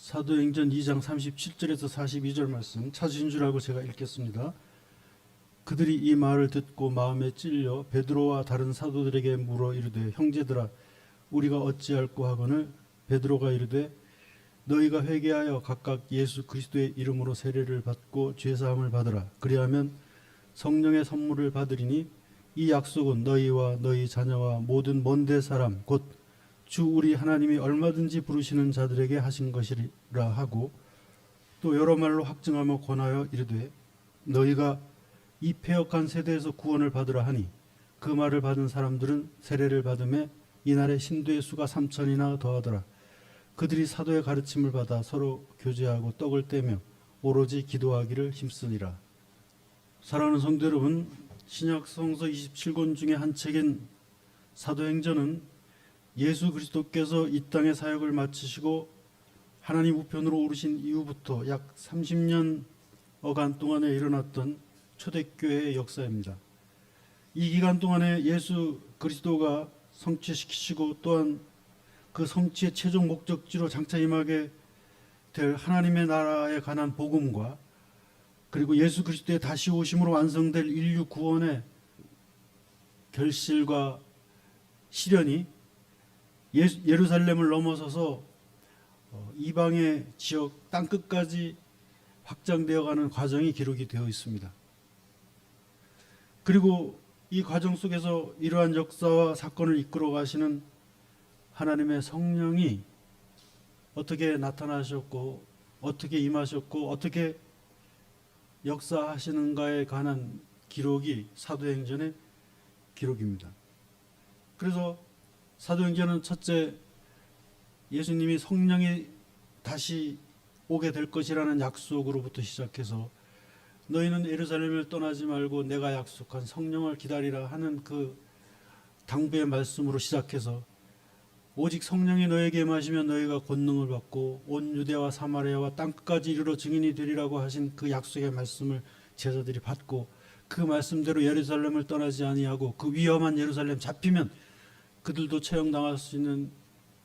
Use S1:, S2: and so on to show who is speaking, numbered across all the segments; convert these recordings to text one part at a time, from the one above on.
S1: 사도행전 2장 37절에서 42절 말씀 찾으신 줄 알고 제가 읽겠습니다. 그들이 이 말을 듣고 마음에 찔려 베드로와 다른 사도들에게 물어 이르되 형제들아 우리가 어찌할꼬 하거늘 베드로가 이르되 너희가 회개하여 각각 예수 그리스도의 이름으로 세례를 받고 죄사함을 받으라. 그리하면 성령의 선물을 받으리니 이 약속은 너희와 너희 자녀와 모든 먼데 사람 곧 주 우리 하나님이 얼마든지 부르시는 자들에게 하신 것이라 하고 또 여러 말로 확증하며 권하여 이르되 너희가 이 패역한 세대에서 구원을 받으라 하니 그 말을 받은 사람들은 세례를 받음에 이날의 신도의 수가 3,000이나 더하더라. 그들이 사도의 가르침을 받아 서로 교제하고 떡을 떼며 오로지 기도하기를 힘쓰니라. 사랑하는 성도 여러분, 신약 성서 27권 중에 한 책인 사도행전은 예수 그리스도께서 이 땅의 사역을 마치시고 하나님 우편으로 오르신 이후부터 약 30년여간 동안에 일어났던 초대교회의 역사입니다. 이 기간 동안에 예수 그리스도가 성취시키시고 또한 그 성취의 최종 목적지로 장차 임하게 될 하나님의 나라에 관한 복음과 그리고 예수 그리스도의 다시 오심으로 완성될 인류 구원의 결실과 실현이 예루살렘을 넘어서서 이방의 지역 땅끝까지 확장되어가는 과정이 기록이 되어 있습니다. 그리고 이 과정 속에서 이러한 역사와 사건을 이끌어 가시는 하나님의 성령이 어떻게 나타나셨고 어떻게 임하셨고 어떻게 역사하시는가에 관한 기록이 사도행전의 기록입니다. 그래서 사도행전은 첫째 예수님이 성령이 다시 오게 될 것이라는 약속으로부터 시작해서 너희는 예루살렘을 떠나지 말고 내가 약속한 성령을 기다리라 하는 그 당부의 말씀으로 시작해서 오직 성령이 너에게 임하시면 너희가 권능을 받고 온 유대와 사마리아와 땅끝까지 이르러 증인이 되리라고 하신 그 약속의 말씀을 제자들이 받고 그 말씀대로 예루살렘을 떠나지 아니하고 그 위험한 예루살렘 잡히면 그들도 처형당할 수 있는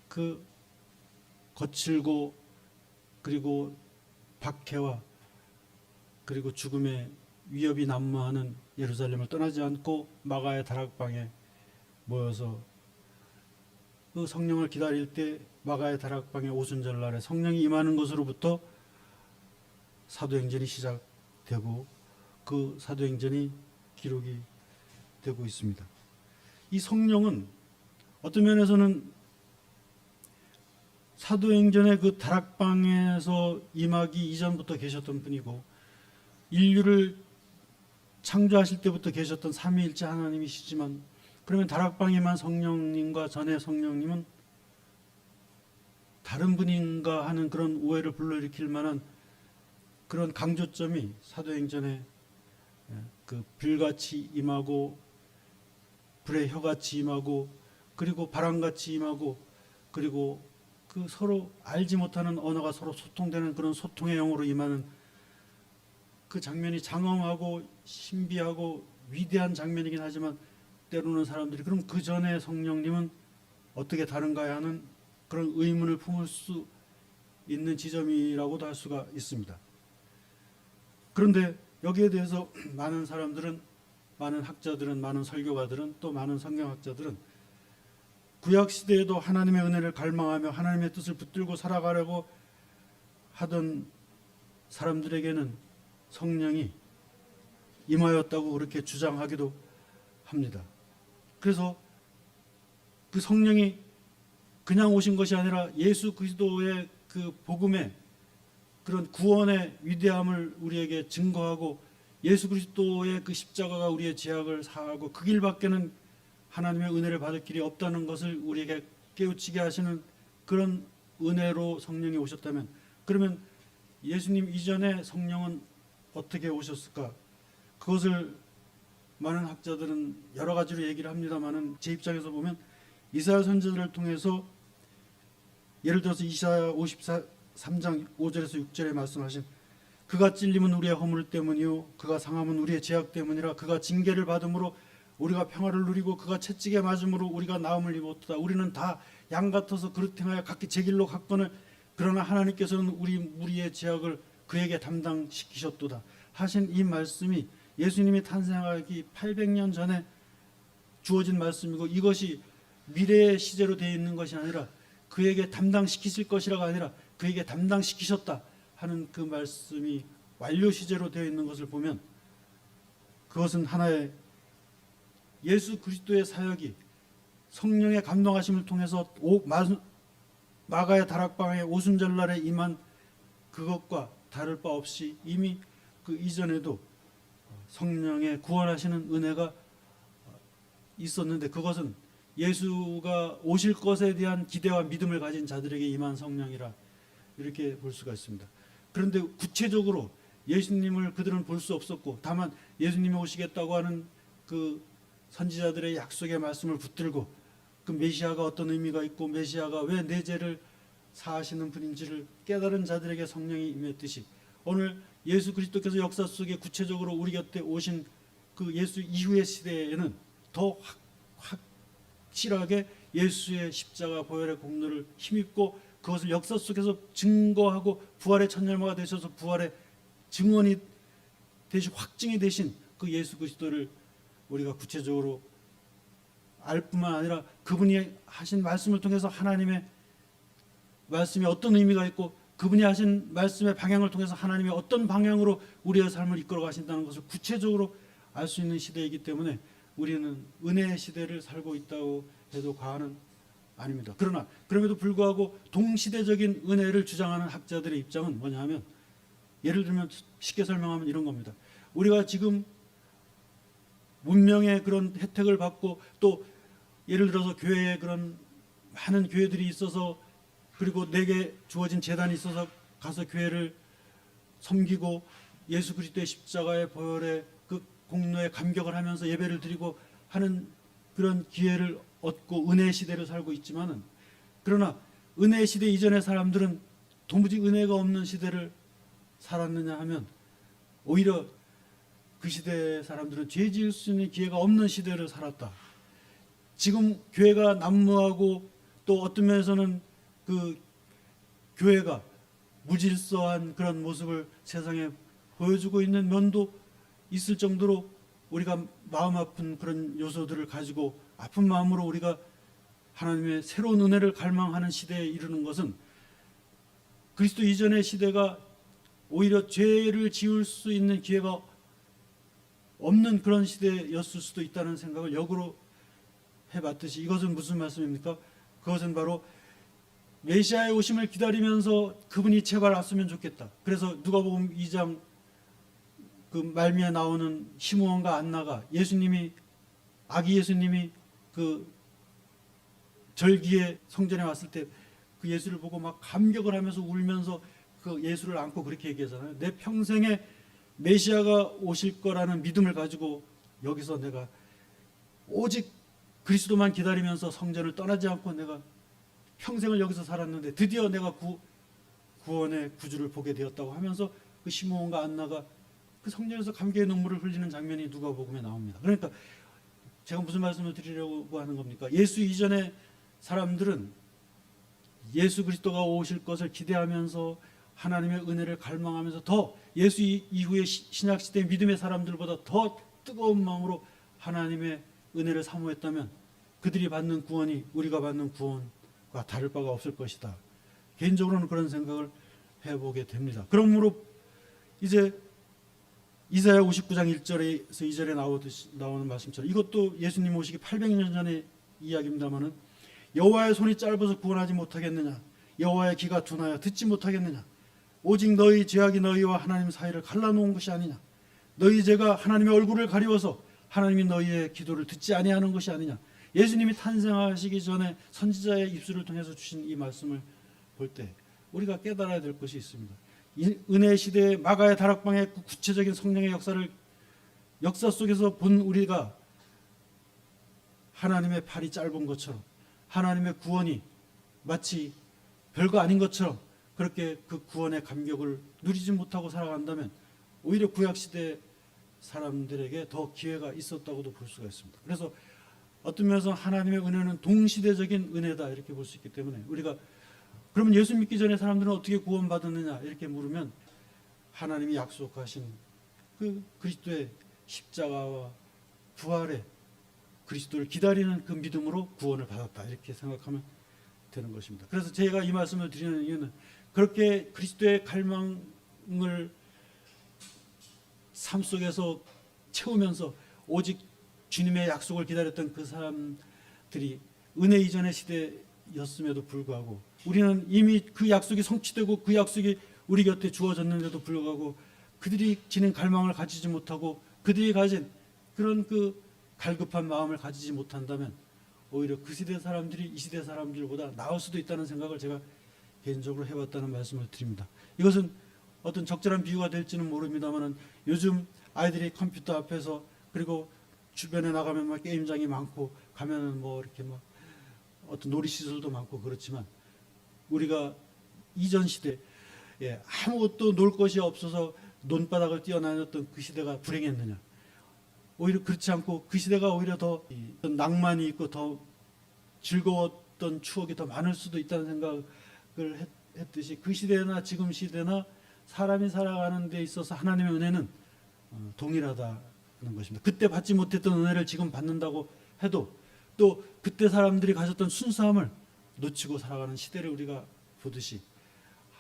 S1: 그 거칠고 그리고 박해와 그리고 죽음의 위협이 난무하는 예루살렘을 떠나지 않고 마가의 다락방에 모여서 그 성령을 기다릴 때 마가의 다락방의 오순절날에 성령이 임하는 것으로부터 사도행전이 시작되고 그 사도행전이 기록이 되고 있습니다. 이 성령은 어떤 면에서는 사도행전의 그 다락방에서 임하기 이전부터 계셨던 분이고 인류를 창조하실 때부터 계셨던 삼위일체 하나님이시지만 그러면 다락방에만 성령님과 전에 성령님은 다른 분인가 하는 그런 오해를 불러일으킬 만한 그런 강조점이 사도행전에 그 불같이 임하고 불의 혀같이 임하고 그리고 바람같이 임하고 그리고 그 서로 알지 못하는 언어가 서로 소통되는 그런 소통의 영으로 임하는 그 장면이 장엄하고 신비하고 위대한 장면이긴 하지만 때로는 사람들이 그럼 그 전에 성령님은 어떻게 다른가 하는 그런 의문을 품을 수 있는 지점이라고도 할 수가 있습니다. 그런데 여기에 대해서 많은 사람들은 많은 학자들은 많은 설교가들은 또 많은 성경학자들은 구약시대에도 하나님의 은혜를 갈망하며 하나님의 뜻을 붙들고 살아가려고 하던 사람들에게는 성령이 임하였다고 그렇게 주장하기도 합니다. 그래서 그 성령이 그냥 오신 것이 아니라 예수 그리스도의 그 복음의 그런 구원의 위대함을 우리에게 증거하고 예수 그리스도의 그 십자가가 우리의 죄악을 사하고 그 길밖에는 하나님의 은혜를 받을 길이 없다는 것을 우리에게 깨우치게 하시는 그런 은혜로 성령이 오셨다면 그러면 예수님 이전에 성령은 어떻게 오셨을까? 그것을 많은 학자들은 여러 가지로 얘기를 합니다만은 제 입장에서 보면 이사야 선지자를 통해서 예를 들어서 이사야 53장 5절에서 6절에 말씀하신 그가 찔림은 우리의 허물 때문이요 그가 상함은 우리의 죄악 때문이라 그가 징계를 받음으로 우리가 평화를 누리고 그가 채찍에 맞음으로 우리가 나음을 입었다. 우리는 다 양 같아서 그릇 행하여 각기 제 길로 갔거늘 그러나 하나님께서는 우리 무리의 죄악을 그에게 담당시키셨도다 하신 이 말씀이 예수님이 탄생하기 800년 전에 주어진 말씀이고, 이것이 미래의 시제로 되어 있는 것이 아니라 그에게 담당시키실 것이라가 아니라 그에게 담당시키셨다 하는 그 말씀이 완료 시제로 되어 있는 것을 보면, 그것은 하나의 예수 그리스도의 사역이 성령의 감동하심을 통해서 마가의 다락방의 오순절날에 임한 그것과 다를 바 없이 이미 그 이전에도 성령의 구원하시는 은혜가 있었는데, 그것은 예수가 오실 것에 대한 기대와 믿음을 가진 자들에게 임한 성령이라 이렇게 볼 수가 있습니다. 그런데 구체적으로 예수님을 그들은 볼 수 없었고, 다만 예수님이 오시겠다고 하는 그 선지자들의 약속의 말씀을 붙들고 그 메시아가 어떤 의미가 있고 메시아가 왜 내 죄를 사하시는 분인지를 깨달은 자들에게 성령이 임했듯이, 오늘 예수 그리스도께서 역사 속에 구체적으로 우리 곁에 오신 그 예수 이후의 시대에는 더 확실하게 예수의 십자가 보혈의 공로를 힘입고 그것을 역사 속에서 증거하고 부활의 첫 열매가 되셔서 부활의 증언이 되신, 확증이 되신 그 예수 그리스도를 우리가 구체적으로 알 뿐만 아니라 그분이 하신 말씀을 통해서 하나님의 말씀이 어떤 의미가 있고 그분이 하신 말씀의 방향을 통해서 하나님이 어떤 방향으로 우리의 삶을 이끌어 가신다는 것을 구체적으로 알 수 있는 시대이기 때문에 우리는 은혜의 시대를 살고 있다고 해도 과언은 아닙니다. 그러나 그럼에도 불구하고 동시대적인 은혜를 주장하는 학자들의 입장은 뭐냐 하면, 예를 들면 쉽게 설명하면 이런 겁니다. 우리가 지금 문명의 그런 혜택을 받고, 또 예를 들어서 교회에 그런 많은 교회들이 있어서, 그리고 내게 주어진 재단이 있어서 가서 교회를 섬기고 예수 그리스도의 십자가의 보혈의 그 공로에 감격을 하면서 예배를 드리고 하는 그런 기회를 얻고 은혜의 시대를 살고 있지만은, 그러나 은혜의 시대 이전의 사람들은 도무지 은혜가 없는 시대를 살았느냐 하면, 오히려 그 시대의 사람들은 죄 지을 수 있는 기회가 없는 시대를 살았다. 지금 교회가 난무하고 또 어떤 면에서는 그 교회가 무질서한 그런 모습을 세상에 보여주고 있는 면도 있을 정도로 우리가 마음 아픈 그런 요소들을 가지고 아픈 마음으로 우리가 하나님의 새로운 은혜를 갈망하는 시대에 이르는 것은, 그리스도 이전의 시대가 오히려 죄를 지을 수 있는 기회가 없는 그런 시대였을 수도 있다는 생각을 역으로 해봤듯이, 이것은 무슨 말씀입니까? 그것은 바로 메시아의 오심을 기다리면서 그분이 제발 왔으면 좋겠다. 그래서 누가복음 2장 그 말미에 나오는 시므온과 안나가 예수님이, 아기 예수님이 그 절기에 성전에 왔을 때 그 예수를 보고 막 감격을 하면서 울면서 그 예수를 안고 그렇게 얘기하잖아요. 내 평생에 메시아가 오실 거라는 믿음을 가지고 여기서 내가 오직 그리스도만 기다리면서 성전을 떠나지 않고 내가 평생을 여기서 살았는데 드디어 내가 구원의 구주를 보게 되었다고 하면서 그 시므온과 안나가 그 성전에서 감격의 눈물을 흘리는 장면이 누가복음에 나옵니다. 그러니까 제가 무슨 말씀을 드리려고 하는 겁니까? 예수 이전의 사람들은 예수 그리스도가 오실 것을 기대하면서 하나님의 은혜를 갈망하면서 더 예수 이후의 신약 시대의 믿음의 사람들보다 더 뜨거운 마음으로 하나님의 은혜를 사모했다면 그들이 받는 구원이 우리가 받는 구원과 다를 바가 없을 것이다. 개인적으로는 그런 생각을 해보게 됩니다. 그러므로 이제 이사야 59장 1절에서 2절에 나오는 말씀처럼, 이것도 예수님 오시기 800년 전의 이야기입니다마는, 여호와의 손이 짧아서 구원하지 못하겠느냐, 여호와의 귀가 둔하여 듣지 못하겠느냐, 오직 너희 죄악이 너희와 하나님 사이를 갈라놓은 것이 아니냐, 너희 죄가 하나님의 얼굴을 가리워서 하나님이 너희의 기도를 듣지 아니하는 것이 아니냐. 예수님이 탄생하시기 전에 선지자의 입술을 통해서 주신 이 말씀을 볼 때 우리가 깨달아야 될 것이 있습니다. 은혜 시대의 마가의 다락방의 구체적인 성령의 역사 속에서 본 우리가 하나님의 팔이 짧은 것처럼, 하나님의 구원이 마치 별거 아닌 것처럼 그렇게 그 구원의 감격을 누리지 못하고 살아간다면 오히려 구약시대 사람들에게 더 기회가 있었다고도 볼 수가 있습니다. 그래서 어떤 면에서 하나님의 은혜는 동시대적인 은혜다 이렇게 볼 수 있기 때문에 우리가 그럼 예수 믿기 전에 사람들은 어떻게 구원받았느냐 이렇게 물으면 하나님이 약속하신 그 그리스도의 십자가와 부활의 그리스도를 기다리는 그 믿음으로 구원을 받았다 이렇게 생각하면 되는 것입니다. 그래서 제가 이 말씀을 드리는 이유는 그렇게 그리스도의 갈망을 삶 속에서 채우면서 오직 주님의 약속을 기다렸던 그 사람들이 은혜 이전의 시대였음에도 불구하고 우리는 이미 그 약속이 성취되고 그 약속이 우리 곁에 주어졌는데도 불구하고 그들이 지닌 갈망을 가지지 못하고 그들이 가진 그런 그 갈급한 마음을 가지지 못한다면 오히려 그 시대 사람들이 이 시대 사람들보다 나을 수도 있다는 생각을 제가 개인적으로 해봤다는 말씀을 드립니다. 이것은 어떤 적절한 비유가 될지는 모릅니다만 요즘 아이들이 컴퓨터 앞에서 그리고 주변에 나가면 막 게임장이 많고 가면은 뭐 이렇게 막 어떤 놀이시설도 많고 그렇지만 우리가 이전 시대 아무것도 놀 것이 없어서 논바닥을 뛰어다녔던 그 시대가 불행했느냐? 오히려 그렇지 않고 그 시대가 오히려 더 낭만이 있고 더 즐거웠던 추억이 더 많을 수도 있다는 생각을 했듯이 그 시대나 지금 시대나 사람이 살아가는 데 있어서 하나님의 은혜는 동일하다는 것입니다. 그때 받지 못했던 은혜를 지금 받는다고 해도 또 그때 사람들이 가졌던 순수함을 놓치고 살아가는 시대를 우리가 보듯이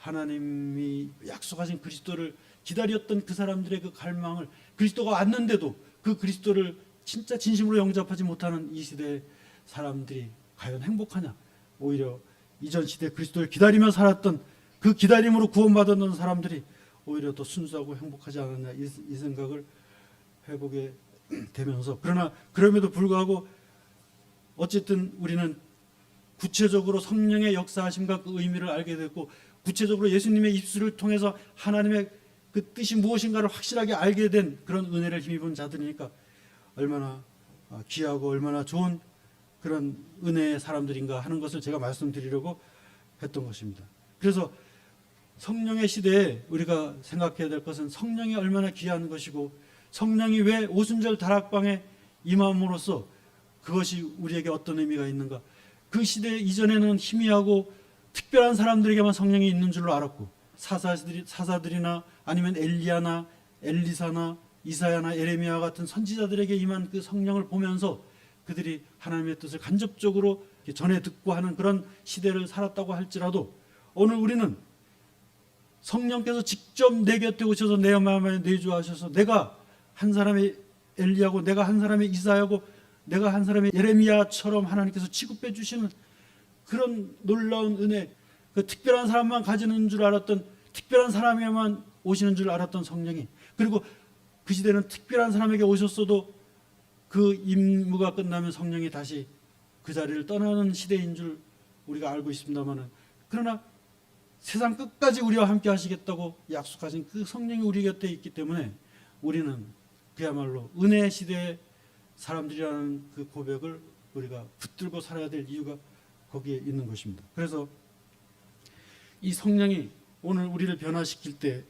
S1: 하나님이 약속하신 그리스도를 기다렸던 그 사람들의 그 갈망을 그리스도가 왔는데도 그 그리스도를 진짜 진심으로 영접하지 못하는 이 시대의 사람들이 과연 행복하냐? 오히려 이전 시대 그리스도를 기다리며 살았던 그 기다림으로 구원받았던 사람들이 오히려 더 순수하고 행복하지 않았냐 이 생각을 해보게 되면서 그러나 그럼에도 불구하고 어쨌든 우리는 구체적으로 성령의 역사하심과 그 의미를 알게 됐고 구체적으로 예수님의 입술을 통해서 하나님의 그 뜻이 무엇인가를 확실하게 알게 된 그런 은혜를 힘입은 자들이니까 얼마나 귀하고 얼마나 좋은 그런 은혜의 사람들인가 하는 것을 제가 말씀드리려고 했던 것입니다. 그래서 성령의 시대에 우리가 생각해야 될 것은 성령이 얼마나 귀한 것이고 성령이 왜 오순절 다락방에 임함으로써 그것이 우리에게 어떤 의미가 있는가. 그 시대 이전에는 희미하고 특별한 사람들에게만 성령이 있는 줄로 알았고 사사들이나 아니면 엘리야나 엘리사나 이사야나 에레미야 같은 선지자들에게 임한 그 성령을 보면서 그들이 하나님의 뜻을 간접적으로 전해 듣고 하는 그런 시대를 살았다고 할지라도 오늘 우리는 성령께서 직접 내 곁에 오셔서 내 마음에 내주하셔서 내가 한 사람의 엘리야고 내가 한 사람의 이사야고 내가 한 사람의 예레미야처럼 하나님께서 취급해 주시는 그런 놀라운 은혜, 그 특별한 사람만 가지는 줄 알았던 특별한 사람에만 오시는 줄 알았던 성령이 그리고 그 시대는 특별한 사람에게 오셨어도 그 임무가 끝나면 성령이 다시 그 자리를 떠나는 시대인 줄 우리가 알고 있습니다만 그러나 세상 끝까지 우리와 함께 하시겠다고 약속하신 그 성령이 우리 곁에 있기 때문에 우리는 그야말로 은혜의 시대의 사람들이라는 그 고백을 우리가 붙들고 살아야 될 이유가 거기에 있는 것입니다. 그래서 이 성령이 오늘 우리를 변화시킬 때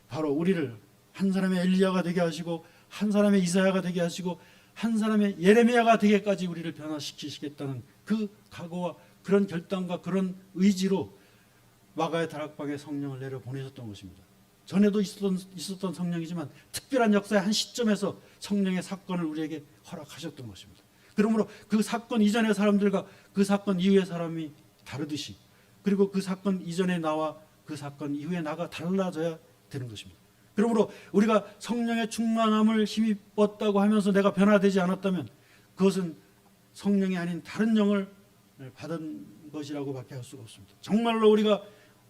S1: 바로 우리를 한 사람의 엘리야가 되게 하시고 한 사람의 이사야가 되게 하시고 한 사람의 예레미야가 되게까지 우리를 변화시키시겠다는 그 각오와 그런 결단과 그런 의지로 마가의 다락방에 성령을 내려 보내셨던 것입니다. 전에도 있었던 성령이지만 특별한 역사의 한 시점에서 성령의 사건을 우리에게 허락하셨던 것입니다. 그러므로 그 사건 이전의 사람들과 그 사건 이후의 사람이 다르듯이 그리고 그 사건 이전의 나와 그 사건 이후의 나가 달라져야 되는 것입니다. 그러므로 우리가 성령의 충만함을 힘입었다고 하면서 내가 변화되지 않았다면 그것은 성령이 아닌 다른 영을 받은 것이라고 밖에 할 수가 없습니다. 정말로 우리가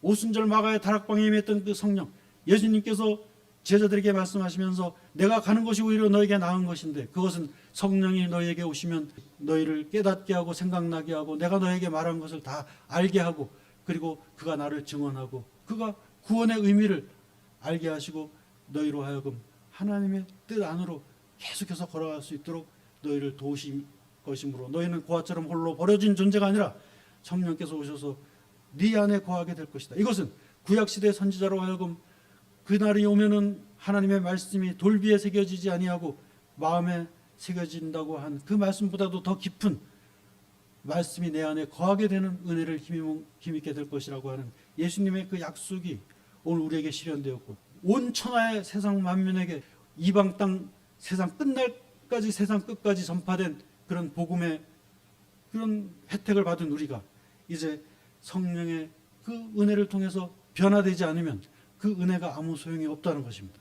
S1: 오순절 마가의 다락방에 임했던 그 성령, 예수님께서 제자들에게 말씀하시면서 내가 가는 것이 오히려 너에게 나은 것인데 그것은 성령이 너에게 오시면 너희를 깨닫게 하고 생각나게 하고 내가 너에게 말한 것을 다 알게 하고 그리고 그가 나를 증언하고 그가 구원의 의미를 알게 하시고 너희로 하여금 하나님의 뜻 안으로 계속해서 걸어갈 수 있도록 너희를 도우실 것이므로 너희는 고아처럼 홀로 버려진 존재가 아니라 성령께서 오셔서 네 안에 거하게 될 것이다. 이것은 구약시대 선지자로 하여금 그날이 오면은 하나님의 말씀이 돌비에 새겨지지 아니하고 마음에 새겨진다고 한 그 말씀보다도 더 깊은 말씀이 내 안에 거하게 되는 은혜를 힘입게 될 것이라고 하는 예수님의 그 약속이 오늘 우리에게 실현되었고, 온 천하의 세상 만민에게 이방 땅 세상 끝날까지, 세상 끝까지 전파된 그런 복음의 그런 혜택을 받은 우리가 이제 성령의 그 은혜를 통해서 변화되지 않으면 그 은혜가 아무 소용이 없다는 것입니다.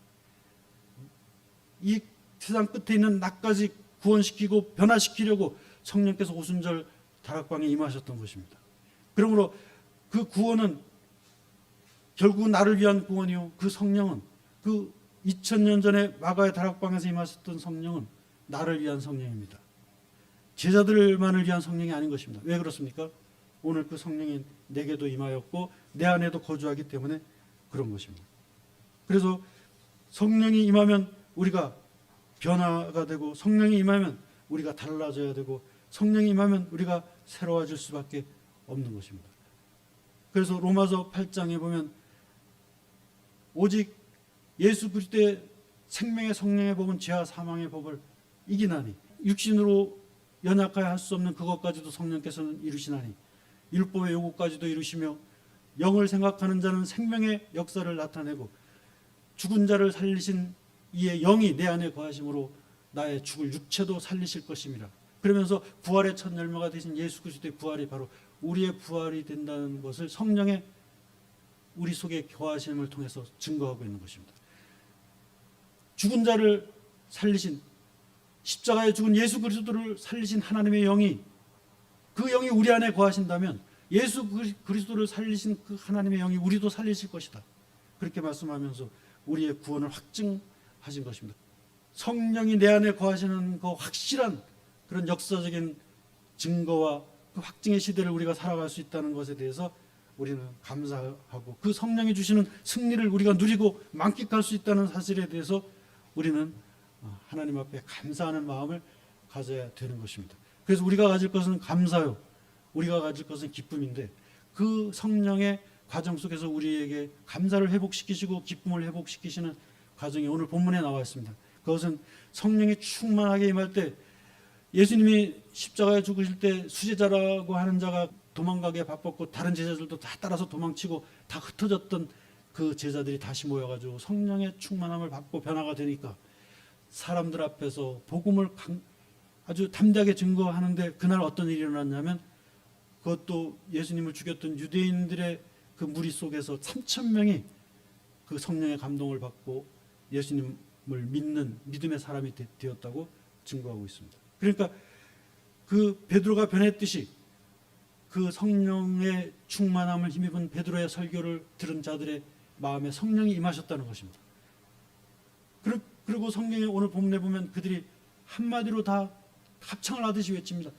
S1: 이 세상 끝에 있는 나까지 구원시키고 변화시키려고 성령께서 오순절 다락방에 임하셨던 것입니다. 그러므로 그 구원은 결국 나를 위한 구원이요, 그 성령은, 그 2000년 전에 마가의 다락방에서 임하셨던 성령은 나를 위한 성령입니다. 제자들만을 위한 성령이 아닌 것입니다. 왜 그렇습니까? 오늘 그 성령이 내게도 임하였고 내 안에도 거주하기 때문에 그런 것입니다. 그래서 성령이 임하면 우리가 변화가 되고, 성령이 임하면 우리가 달라져야 되고, 성령이 임하면 우리가 새로워질 수밖에 없는 것입니다. 그래서 로마서 8장에 보면 오직 예수 그리스도의 생명의 성령의 법은 죄와 사망의 법을 이기나니 육신으로 연약하여 할 수 없는 그것까지도 성령께서는 이루시나니 율법의 요구까지도 이루시며 영을 생각하는 자는 생명의 역사를 나타내고 죽은 자를 살리신 이의 영이 내 안에 거하심으로 나의 죽을 육체도 살리실 것입니다. 그러면서 부활의 첫 열매가 되신 예수 그리스도의 부활이 바로 우리의 부활이 된다는 것을 성령의 우리 속에 거하심을 통해서 증거하고 있는 것입니다. 죽은 자를 살리신, 십자가에 죽은 예수 그리스도를 살리신 하나님의 영이, 그 영이 우리 안에 거하신다면 예수 그리스도를 살리신 그 하나님의 영이 우리도 살리실 것이다. 그렇게 말씀하면서 우리의 구원을 확증하신 것입니다. 성령이 내 안에 거하시는 그 확실한 그런 역사적인 증거와 그 확증의 시대를 우리가 살아갈 수 있다는 것에 대해서 우리는 감사하고, 그 성령이 주시는 승리를 우리가 누리고 만끽할 수 있다는 사실에 대해서 우리는 하나님 앞에 감사하는 마음을 가져야 되는 것입니다. 그래서 우리가 가질 것은 감사요, 우리가 가질 것은 기쁨인데, 그 성령의 과정 속에서 우리에게 감사를 회복시키시고 기쁨을 회복시키시는 과정이 오늘 본문에 나와 있습니다. 그것은 성령이 충만하게 임할 때, 예수님이 십자가에 죽으실 때 수제자라고 하는 자가 도망가게 바빴고 다른 제자들도 다 따라서 도망치고 다 흩어졌던 그 제자들이 다시 모여가지고 성령의 충만함을 받고 변화가 되니까 사람들 앞에서 복음을 아주 담대하게 증거하는데, 그날 어떤 일이 일어났냐면, 그것도 예수님을 죽였던 유대인들의 그 무리 속에서 3000명이 그 성령의 감동을 받고 예수님을 믿는 믿음의 사람이 되었다고 증거하고 있습니다. 그러니까 그 베드로가 변했듯이 그 성령의 충만함을 힘입은 베드로의 설교를 들은 자들의 마음에 성령이 임하셨다는 것입니다. 그리고 성경에 오늘 본문에 보면 그들이 한마디로 다 합창을 하듯이 외칩니다.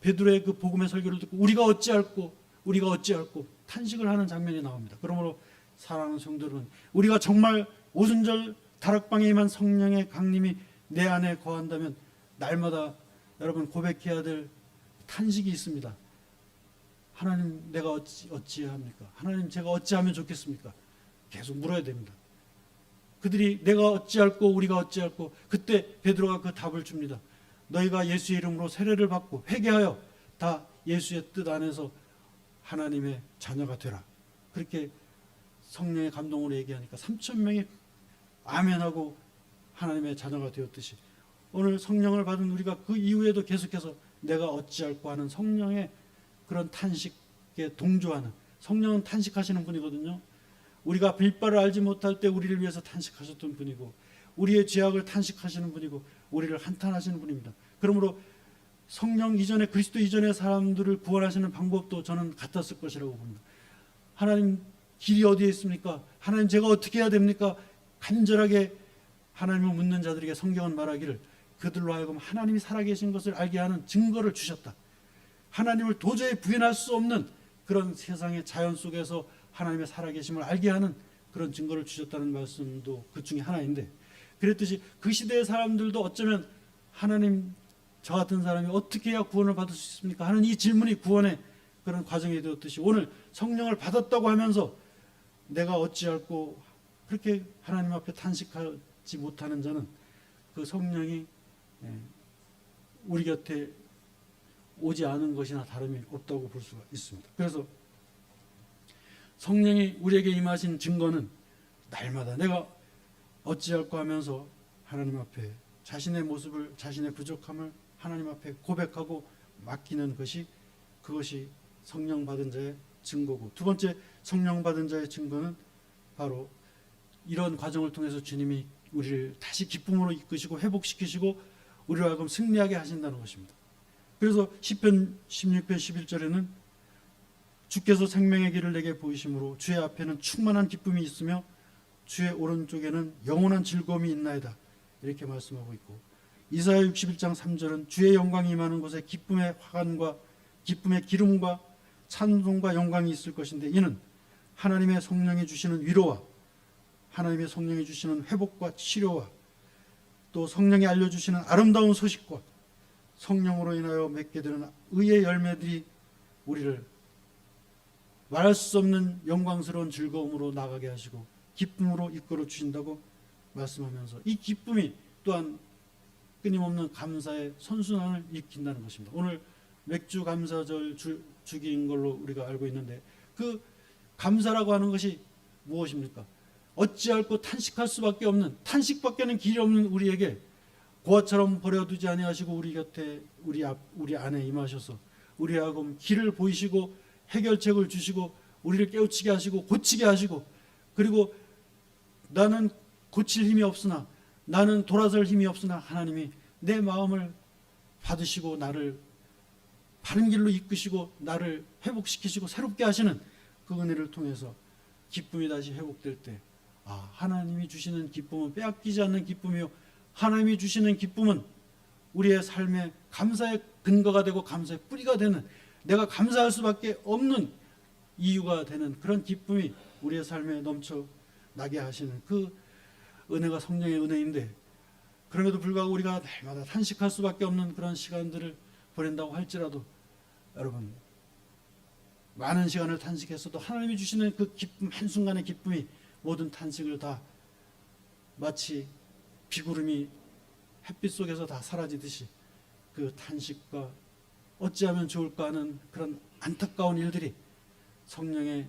S1: 베드로의 그 복음의 설교를 듣고 우리가 어찌할꼬 탄식을 하는 장면이 나옵니다. 그러므로 사랑하는 성도들은, 우리가 정말 오순절 다락방에 임한 성령의 강림이 내 안에 거한다면 날마다 여러분 고백해야 될 탄식이 있습니다. 하나님, 내가 어찌합니까? 하나님, 제가 어찌하면 좋겠습니까? 계속 물어야 됩니다. 그들이 내가 어찌할꼬, 우리가 어찌할꼬, 그때 베드로가 그 답을 줍니다. 너희가 예수의 이름으로 세례를 받고 회개하여 다 예수의 뜻 안에서 하나님의 자녀가 되라. 그렇게 성령의 감동으로 얘기하니까 3000명이 아멘하고 하나님의 자녀가 되었듯이, 오늘 성령을 받은 우리가 그 이후에도 계속해서 내가 어찌할꼬 하는 성령의 그런 탄식에 동조하는, 성령은 탄식하시는 분이거든요. 우리가 빌바를 알지 못할 때 우리를 위해서 탄식하셨던 분이고, 우리의 죄악을 탄식하시는 분이고, 우리를 한탄하시는 분입니다. 그러므로 성령 이전에, 그리스도 이전의 사람들을 구원하시는 방법도 저는 같았을 것이라고 봅니다. 하나님, 길이 어디에 있습니까? 하나님, 제가 어떻게 해야 됩니까? 간절하게 하나님을 묻는 자들에게 성경은 말하기를 그들로 하여금 하나님이 살아계신 것을 알게 하는 증거를 주셨다. 하나님을 도저히 부인할 수 없는 그런 세상의 자연 속에서 하나님의 살아계심을 알게 하는 그런 증거를 주셨다는 말씀도 그 중에 하나인데, 그랬듯이 그 시대의 사람들도 어쩌면 하나님, 저 같은 사람이 어떻게 해야 구원을 받을 수 있습니까? 하는 이 질문이 구원의 그런 과정이 되었듯이, 오늘 성령을 받았다고 하면서 내가 어찌할꼬 그렇게 하나님 앞에 탄식하지 못하는 자는 그 성령이 우리 곁에 오지 않은 것이나 다름이 없다고 볼 수가 있습니다. 그래서 성령이 우리에게 임하신 증거는 날마다 내가 어찌할까 하면서 하나님 앞에 자신의 모습을, 자신의 부족함을 하나님 앞에 고백하고 맡기는 것이, 그것이 성령 받은 자의 증거고, 두 번째 성령 받은 자의 증거는 바로 이런 과정을 통해서 주님이 우리를 다시 기쁨으로 이끄시고 회복시키시고 우리로 하여금 승리하게 하신다는 것입니다. 그래서 시편 16편 11절에는 주께서 생명의 길을 내게 보이심으로 주의 앞에는 충만한 기쁨이 있으며 주의 오른쪽에는 영원한 즐거움이 있나이다, 이렇게 말씀하고 있고, 이사야 61장 3절은 주의 영광이 임하는 곳에 기쁨의 화관과 기쁨의 기름과 찬송과 영광이 있을 것인데, 이는 하나님의 성령이 주시는 위로와 하나님의 성령이 주시는 회복과 치료와 또 성령이 알려주시는 아름다운 소식과 성령으로 인하여 맺게 되는 의의 열매들이 우리를 말할 수 없는 영광스러운 즐거움으로 나가게 하시고 기쁨으로 이끌어 주신다고 말씀하면서, 이 기쁨이 또한 끊임없는 감사의 선순환을 일으킨다는 것입니다. 오늘 맥주 감사절 주기인 걸로 우리가 알고 있는데, 그 감사라고 하는 것이 무엇입니까? 어찌할꼬 탄식할 수밖에 없는, 탄식밖에는 길이 없는 우리에게 고아처럼 버려두지 아니하시고 우리 곁에 우리 안에 임하셔서 우리하고 길을 보이시고 해결책을 주시고 우리를 깨우치게 하시고 고치게 하시고, 그리고 나는 고칠 힘이 없으나, 나는 돌아설 힘이 없으나 하나님이 내 마음을 받으시고 나를 바른 길로 이끄시고 나를 회복시키시고 새롭게 하시는 그 은혜를 통해서 기쁨이 다시 회복될 때, 하나님이 주시는 기쁨은 빼앗기지 않는 기쁨이요, 하나님이 주시는 기쁨은 우리의 삶의 감사의 근거가 되고 감사의 뿌리가 되는, 내가 감사할 수밖에 없는 이유가 되는 그런 기쁨이 우리의 삶에 넘쳐나게 하시는 그 은혜가 성령의 은혜인데, 그럼에도 불구하고 우리가 날마다 탄식할 수밖에 없는 그런 시간들을 보낸다고 할지라도, 여러분, 많은 시간을 탄식했어도 하나님이 주시는 그 기쁨, 한순간의 기쁨이 모든 탄식을 다 마치 비구름이 햇빛 속에서 다 사라지듯이 그 탄식과 어찌하면 좋을까 하는 그런 안타까운 일들이 성령의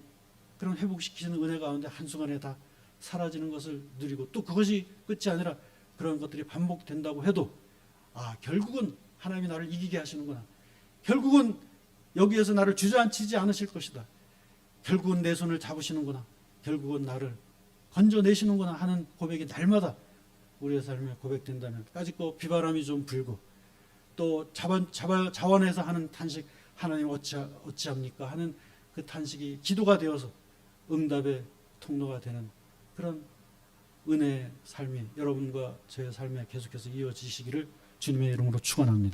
S1: 그런 회복시키는 은혜 가운데 한순간에 다 사라지는 것을 누리고, 또 그것이 끝이 아니라 그런 것들이 반복된다고 해도 결국은 하나님이 나를 이기게 하시는구나, 결국은 여기에서 나를 주저앉히지 않으실 것이다, 결국은 내 손을 잡으시는구나, 결국은 나를 건져내시는구나 하는 고백이 날마다 우리의 삶에 고백된다면, 까짓거 비바람이 좀 불고 또 자원해서 하는 탄식, 하나님 어찌합니까 하는 그 탄식이 기도가 되어서 응답의 통로가 되는 그런 은혜의 삶이 여러분과 저의 삶에 계속해서 이어지시기를 주님의 이름으로 축원합니다.